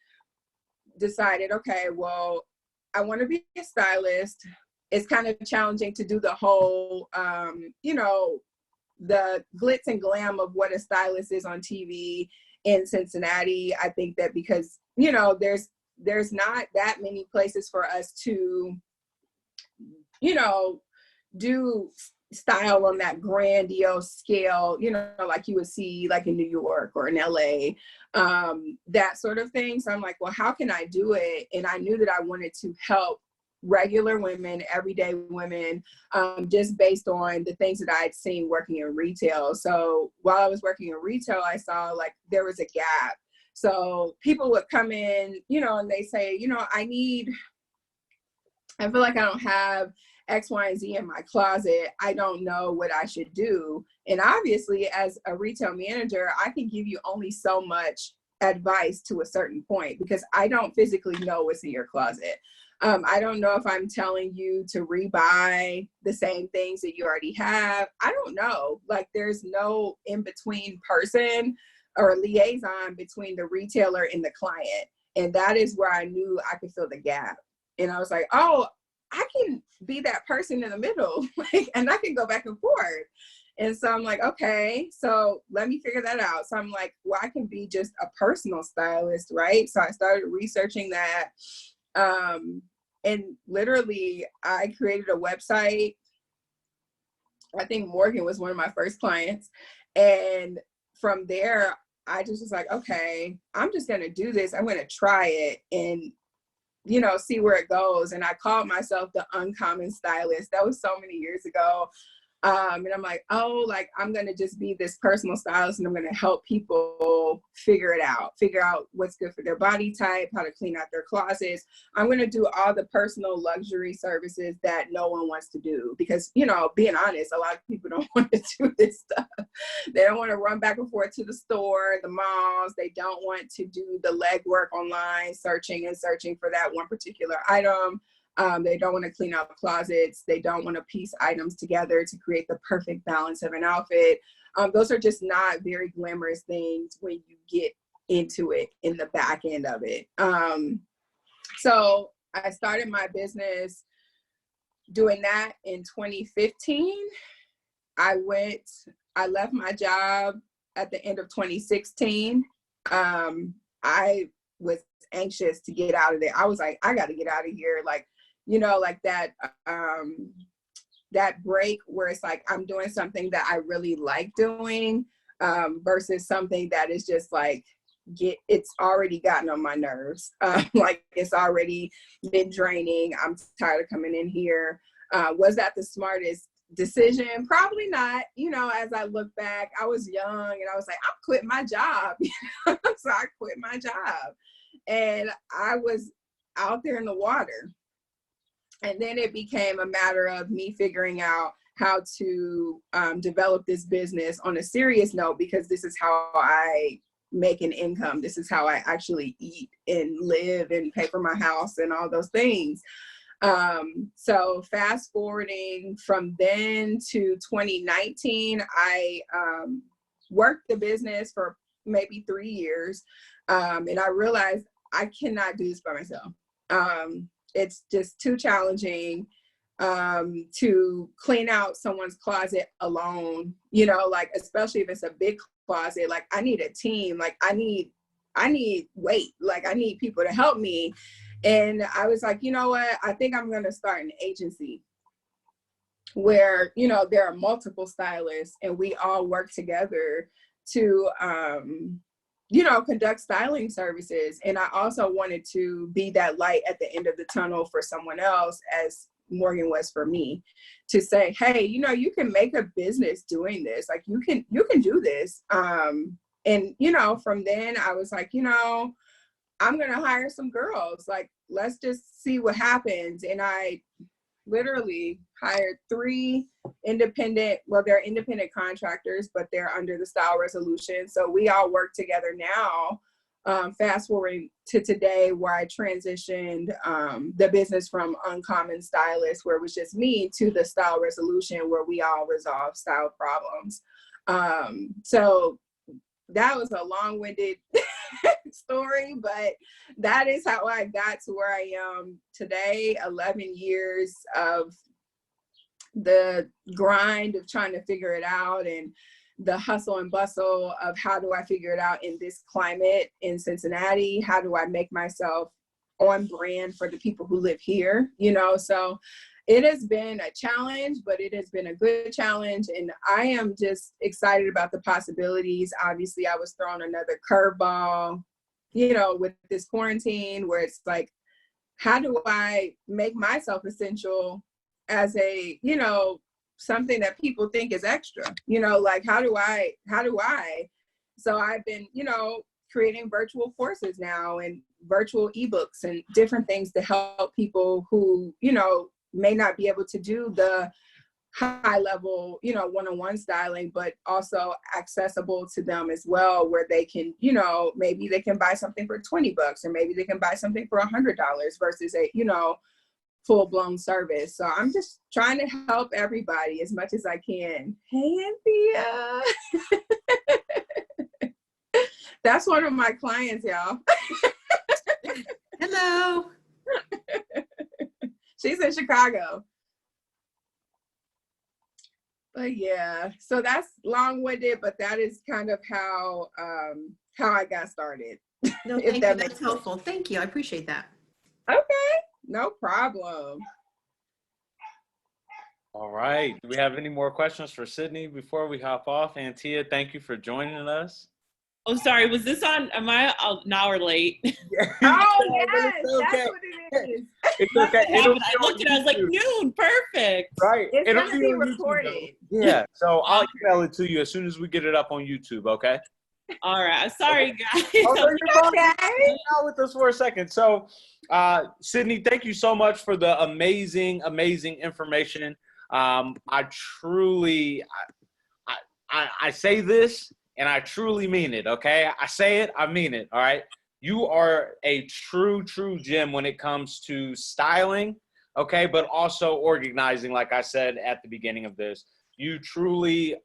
B: decided, okay, well, I want to be a stylist. It's kind of challenging to do the whole, the glitz and glam of what a stylist is on TV in Cincinnati. I think that because, there's not that many places for us to, do style on that grandiose scale, like you would see like in New York or in LA, that sort of thing. So I'm like, well, how can I do it? And I knew that I wanted to help regular women, everyday women, just based on the things that I had seen working in retail. So while I was working in retail, I saw like there was a gap. So people would come in, and they say, I feel like I don't have X, Y, and Z in my closet. I don't know what I should do. And obviously, as a retail manager, I can give you only so much advice to a certain point, because I don't physically know what's in your closet. I don't know if I'm telling you to rebuy the same things that you already have. I don't know. Like, there's no in-between person or liaison between the retailer and the client. And that is where I knew I could fill the gap. And I was like, oh, I can be that person in the middle, and I can go back and forth. And so I'm like, okay, so let me figure that out. So I'm like, well, I can be just a personal stylist, right? So I started researching that. And literally I created a website. I think Morgan was one of my first clients. And from there, I just was like, okay, I'm just going to do this. I'm going to try it and, you know, see where it goes. And I called myself the uncommon stylist. That was so many years ago. And I'm like, oh, like, I'm going to just be this personal stylist and I'm going to help people figure out what's good for their body type, how to clean out their closets. I'm going to do all the personal luxury services that no one wants to do because, you know, being honest, a lot of people don't want to do this stuff. They don't want to run back and forth to the store, the malls. They don't want to do the legwork online, searching for that one particular item. They don't want to clean out closets. They don't want to piece items together to create the perfect balance of an outfit. Those are just not very glamorous things when you get into it in the back end of it. So I started my business doing that in 2015. I left my job at the end of 2016. I was anxious to get out of there. I was like, I got to get out of here. Like, you know, like that break where it's like, I'm doing something that I really like doing versus something that is just like, it's already gotten on my nerves. Like it's already been draining. I'm tired of coming in here. Was that the smartest decision? Probably not. You know, as I look back, I was young and I was like, I'm quitting my job. So I quit my job and I was out there in the water. And then it became a matter of me figuring out how to develop this business on a serious note, because this is how I make an income. This is how I actually eat and live and pay for my house and all those things. So fast forwarding from then to 2019, I worked the business for maybe 3 years. And I realized I cannot do this by myself. It's just too challenging to clean out someone's closet alone, you know, like, especially if it's a big closet. Like I need a team, like I need weight, like I need people to help me. And I was like, you know what, I think I'm going to start an agency where, you know, there are multiple stylists and we all work together to, you know, conduct styling services. And I also wanted to be that light at the end of the tunnel for someone else, as Morgan was for me, to say, hey, you know, you can make a business doing this. Like you can do this. And, you know, from then I was like, you know, I'm going to hire some girls. Like, let's just see what happens. And I literally hired 3 independent, well, they're independent contractors, but they're under the Style Resolution. So we all work together now. Fast forwarding to today, where I transitioned the business from Uncommon Stylist, where it was just me, to the Style Resolution, where we all resolve style problems. So that was a long-winded story, but that is how I got to where I am today. 11 years of the grind of trying to figure it out, and the hustle and bustle of how do I figure it out in this climate in Cincinnati? How do I make myself on brand for the people who live here? You know, so it has been a challenge, but it has been a good challenge. And I am just excited about the possibilities. Obviously, I was thrown another curveball, you know, with this quarantine, where it's like, how do I make myself essential as a, you know, something that people think is extra, you know, like how do I, so I've been, you know, creating virtual courses now and virtual ebooks and different things to help people who, you know, may not be able to do the high level, you know, one-on-one styling, but also accessible to them as well, where they can, you know, maybe they can buy something for $20 or maybe they can buy something for $100 versus a, you know, full-blown service. So I'm just trying to help everybody as much as I can. Hey, Anthea. That's one of my clients, y'all.
C: Hello.
B: She's in Chicago. But yeah, so that's long-winded, but that is kind of how I got started.
C: No, thank you. That's helpful. Thank you. I appreciate that.
B: Okay. No problem.
A: All right. Do we have any more questions for Sydney before we hop off? Antia, thank you for joining us.
E: Oh, sorry. Was this on? Am I an hour late?
B: Oh, yes,
A: okay.
B: that's what it is.
A: It's okay.
E: I looked at it, I was like, noon, perfect.
A: Right.
B: It's
A: It'll
B: going to
A: be
B: be
A: on YouTube,
B: recorded.
A: though. Yeah. So I'll email it to you as soon as we get it up on YouTube, okay?
E: All right. I'm sorry, guys.
A: Oh, no, you're fine.
B: Okay.
A: Hang out with us for a second. So, Sydney, thank you so much for the amazing, amazing information. I truly, I say this and I truly mean it, okay? I say it, I mean it, all right? You are a true, true gem when it comes to styling, okay? But also organizing, like I said at the beginning of this. You truly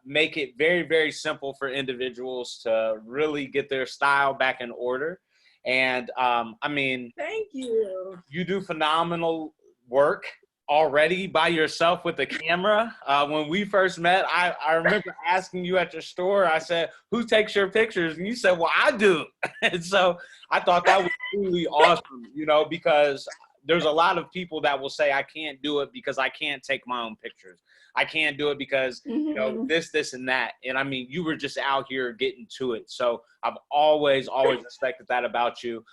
A: make it very, very simple for individuals to really get their style back in order. And I mean,
B: Thank you.
A: You do phenomenal work already by yourself with the camera. When we first met, I remember asking you at your store, I said, who takes your pictures? And you said, well, I do. And so I thought that was really awesome, you know, because there's a lot of people that will say, I can't do it because I can't take my own pictures. I can't do it because, you know, this, and that. And I mean, you were just out here getting to it. So I've always respected that about you.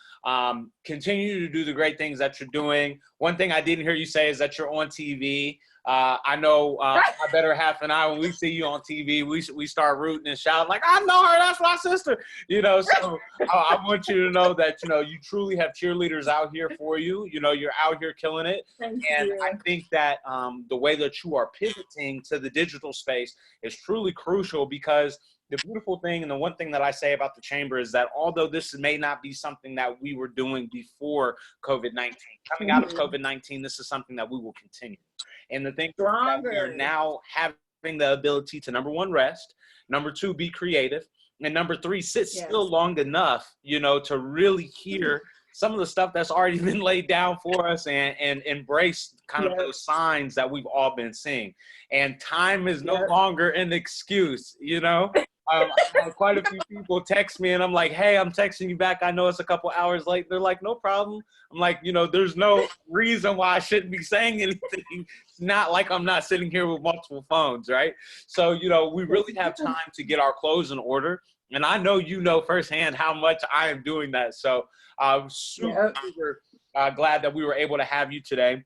A: Continue to do the great things that you're doing. One thing I didn't hear you say is that you're on TV. I know my better half and I, when we see you on TV, we start rooting and shouting like, I know her, that's my sister. You know, so I want you to know that, you know, you truly have cheerleaders out here for you. You know, you're out here killing it.
B: Thank
A: and
B: you.
A: I think that the way that you are pivoting to the digital space is truly crucial, because the beautiful thing and the one thing that I say about the Chamber is that although this may not be something that we were doing before COVID-19, coming out of COVID-19, this is something that we will continue. And the thing that we are now having the ability to, number one, rest, number two, be creative, and number three, sit still long enough, you know, to really hear some of the stuff that's already been laid down for us and embrace kind of those signs that we've all been seeing. And time is no longer an excuse, you know. I had quite a few people text me and I'm like, hey, I'm texting you back. I know it's a couple hours late. They're like, no problem. I'm like, you know, there's no reason why I shouldn't be saying anything. It's not like I'm not sitting here with multiple phones, right? So, you know, we really have time to get our clothes in order. And I know you know firsthand how much I am doing that. So I'm super glad that we were able to have you today.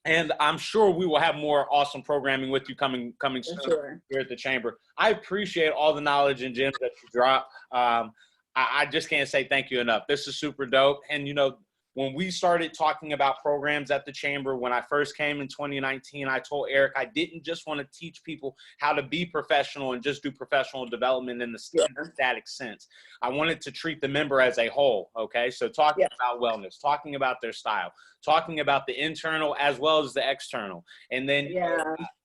A: And I'm sure we will have more awesome programming with you coming soon here at the Chamber. I appreciate all the knowledge and gems that you drop. I just can't say thank you enough. This is super dope. And, you know, when we started talking about programs at the Chamber, when I first came in 2019, I told Eric I didn't just want to teach people how to be professional and just do professional development in the static sense. I wanted to treat the member as a whole, okay? So talking about wellness, talking about their style, talking about the internal as well as the external. And then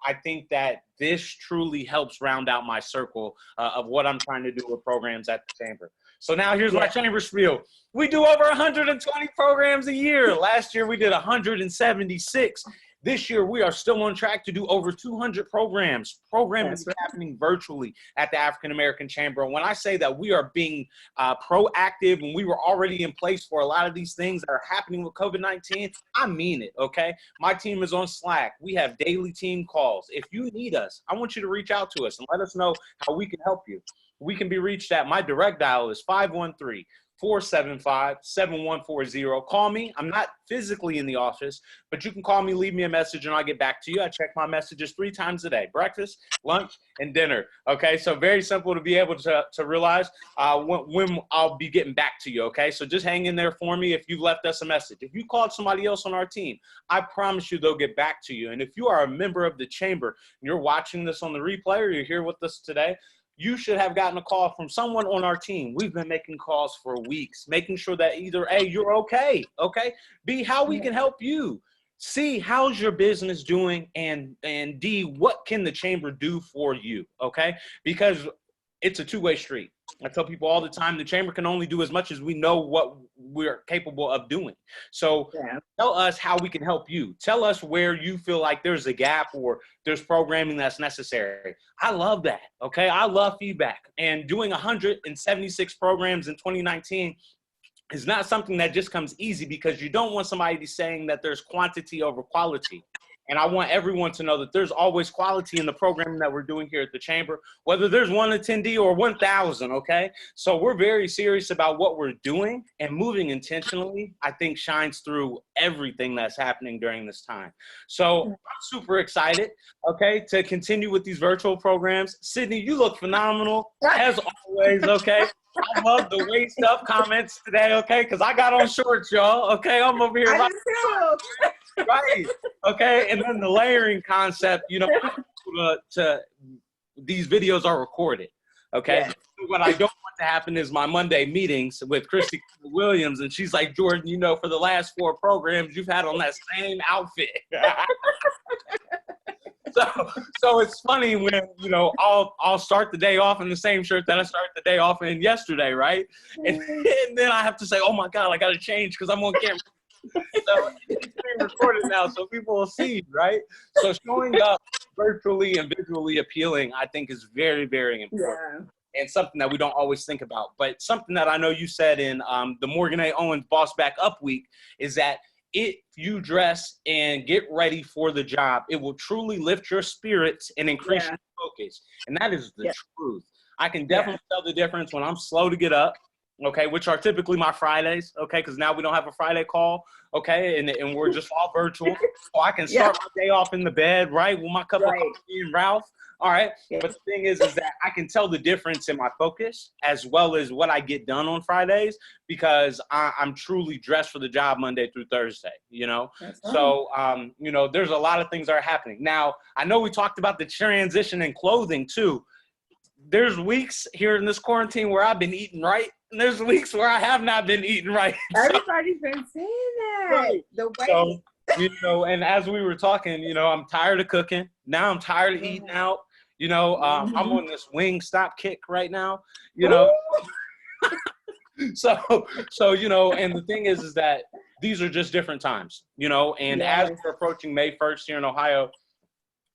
A: I think that this truly helps round out my circle of what I'm trying to do with programs at the Chamber. So now here's my Chamber spiel. We do over 120 programs a year. Last year we did 176. This year we are still on track to do over 200 programs. Programming is happening virtually at the African American Chamber. And when I say that we are being proactive and we were already in place for a lot of these things that are happening with COVID-19, I mean it, okay? My team is on Slack. We have daily team calls. If you need us, I want you to reach out to us and let us know how we can help you. We can be reached at, my direct dial is 513-475-7140. Call me. I'm not physically in the office, but you can call me, leave me a message, and I'll get back to you. I check my messages 3 times a day: breakfast, lunch, and dinner. Okay, so very simple to be able to realize when I'll be getting back to you, okay? So just hang in there for me if you've left us a message. If you called somebody else on our team, I promise you they'll get back to you. And if you are a member of the Chamber and you're watching this on the replay or you're here with us today, you should have gotten a call from someone on our team. We've been making calls for weeks, making sure that either A, you're okay, B, how we can help you, C, how's your business doing, and D, what can the Chamber do for you, okay? Because it's a two-way street. I tell people all the time, the Chamber can only do as much as we know what we're capable of doing. So tell us how we can help you. Tell us where you feel like there's a gap or there's programming that's necessary. I love that, okay? I love feedback. And doing 176 programs in 2019 is not something that just comes easy, because you don't want somebody saying that there's quantity over quality. And I want everyone to know that there's always quality in the programming that we're doing here at the Chamber, whether there's one attendee or 1,000, okay? So we're very serious about what we're doing, and moving intentionally, I think, shines through everything that's happening during this time. So I'm super excited, okay, to continue with these virtual programs. Sydney, you look phenomenal, as always, okay? I love the waist up comments today, okay? Because I got on shorts, y'all, okay? I'm over here.
B: I do too.
A: Right, okay? And then the layering concept, you know, these videos are recorded, okay?
B: Yes.
A: What I don't want to happen is my Monday meetings with Christy Williams, and she's like, Jordan, you know, for the last 4 programs, you've had on that same outfit. So it's funny when, you know, I'll start the day off in the same shirt that I started the day off in yesterday, right? And then I have to say, oh my God, I got to change because I'm on camera. So it's being recorded now, so people will see, right? So showing up virtually and visually appealing, I think, is very, very important. Yeah. And something that we don't always think about. But something that I know you said in the Morgan A. Owens Boss Back Up week is that if you dress and get ready for the job, it will truly lift your spirits and increase your focus. And that is the truth. I can definitely tell the difference when I'm slow to get up, okay, which are typically my Fridays, okay, because now we don't have a Friday call, okay, and we're just all virtual. So I can start my day off in the bed, right, with my cup of coffee and Ralph. All right, but the thing is that I can tell the difference in my focus as well as what I get done on Fridays because I'm truly dressed for the job Monday through Thursday, you know? So, you know, there's a lot of things that are happening. Now, I know we talked about the transition in clothing too. There's weeks here in this quarantine where I've been eating right, and there's weeks where I have not been eating right.
B: Everybody's been saying that. Right. The way. So,
A: you know, and as we were talking, you know, I'm tired of cooking. Now I'm tired of eating out. You know, I'm on this Wingstop kick right now, you know. so, you know, and the thing is that these are just different times, you know, and as we're approaching May 1st here in Ohio,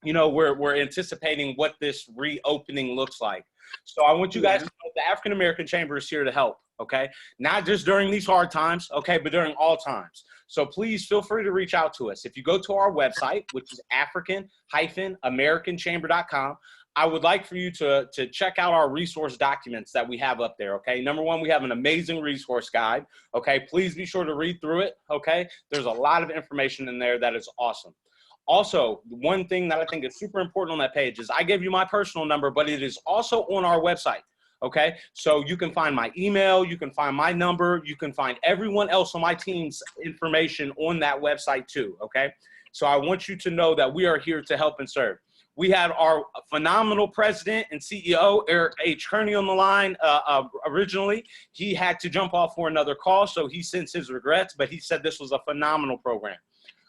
A: you know, we're anticipating what this reopening looks like. So I want you guys to know the African American Chamber is here to help, okay? Not just during these hard times, okay, but during all times. So please feel free to reach out to us. If you go to our website, which is African-AmericanChamber.com, I would like for you to check out our resource documents that we have up there, okay? Number one, we have an amazing resource guide, okay? Please be sure to read through it, okay? There's a lot of information in there that is awesome. Also, one thing that I think is super important on that page is I gave you my personal number, but it is also on our website, okay? So you can find my email, you can find my number, you can find everyone else on my team's information on that website too, okay? So I want you to know that we are here to help and serve. We had our phenomenal president and CEO, Eric H. Kearney, on the line originally. He had to jump off for another call, so he sends his regrets, but he said this was a phenomenal program.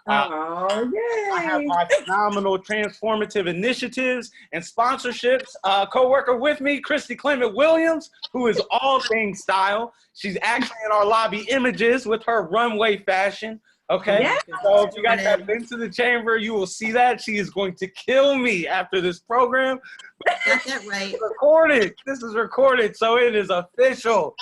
A: I have my phenomenal transformative initiatives and sponsorships co-worker with me, Christy Clement Williams, who is all things style. She's actually in our lobby images with her runway fashion. Okay, so if you guys have been to the chamber, you will see that. She is going to kill me after this program.
C: Got that right.
A: Recorded. This is recorded, so it is official.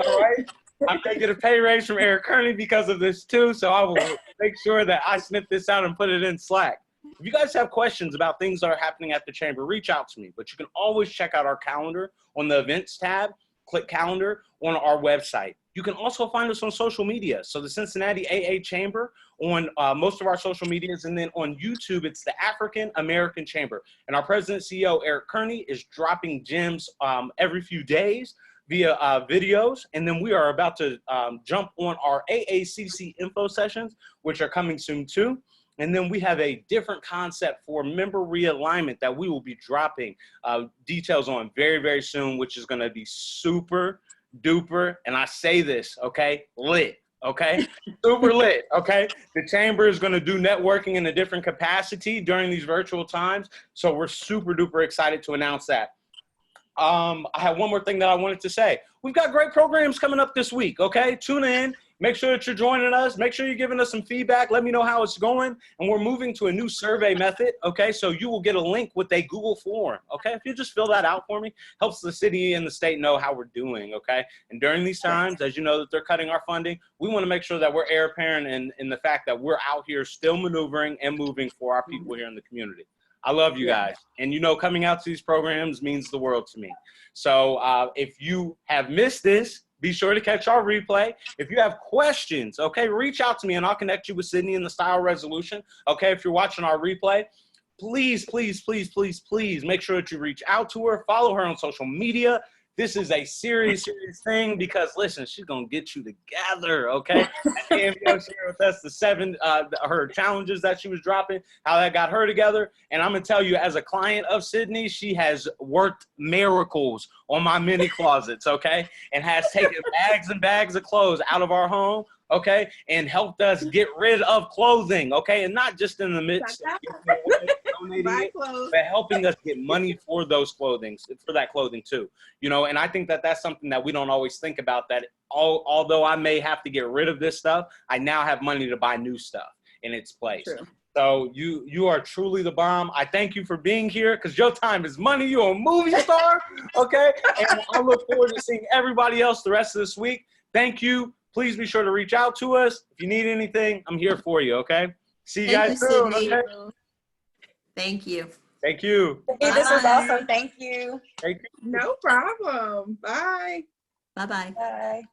A: All right. I'm going to get a pay raise from Eric Kearney because of this too, so I will make sure that I snip this out and put it in Slack. If you guys have questions about things that are happening at the chamber, reach out to me. But you can always check out our calendar on the events tab. Click calendar on our website. You can also find us on social media. So the Cincinnati AA Chamber on most of our social medias, and then on YouTube, it's the African American Chamber. And our president CEO, Eric Kearney, is dropping gems every few days via videos. And then we are about to jump on our AACC info sessions, which are coming soon too. And then we have a different concept for member realignment that we will be dropping details on very, very soon, which is going to be super duper, and I say this, okay, lit, okay, super lit, okay. The chamber is going to do networking in a different capacity during these virtual times, so we're super duper excited to announce that. I have one more thing that I wanted to say. We've got great programs coming up this week, okay? Tune in. make sure that you're joining us. Make sure you're giving us some feedback. Let me know how it's going. And we're moving to a new survey method, okay? So you will get a link with a Google form, okay? If you just fill that out for me, helps the city and the state know how we're doing, okay? And during these times, as you know that they're cutting our funding, we want to make sure that we're heir apparent in the fact that we're out here still maneuvering and moving for our people here in the community. I love you guys. And you know, coming out to these programs means the world to me. So if you have missed this, be sure to catch our replay. If you have questions, okay, reach out to me and I'll connect you with Sydney in the style resolution. Okay, if you're watching our replay, please, please, please, please, please make sure that you reach out to her, follow her on social media. This is a serious, serious thing because, listen, she's going to get you together, okay? And sharing with us her challenges that she was dropping, how that got her together. And I'm going to tell you, as a client of Sydney, she has worked miracles on my mini closets, okay? And has taken bags and bags of clothes out of our home, okay? And helped us get rid of clothing, okay? And not just in the midst of donating it, but helping us get money for those clothing, for that clothing too. You know, and I think that that's something that we don't always think about, that although I may have to get rid of this stuff, I now have money to buy new stuff in its place. True. So you are truly the bomb. I thank you for being here because your time is money. You're a movie star, okay? And I look forward to seeing everybody else the rest of this week. Thank you. Please be sure to reach out to us. If you need anything, I'm here for you, okay? See you guys soon, okay?
C: Thank you.
A: Thank you.
D: This was awesome. Thank you.
B: No problem. Bye.
C: Bye-bye.
D: Bye.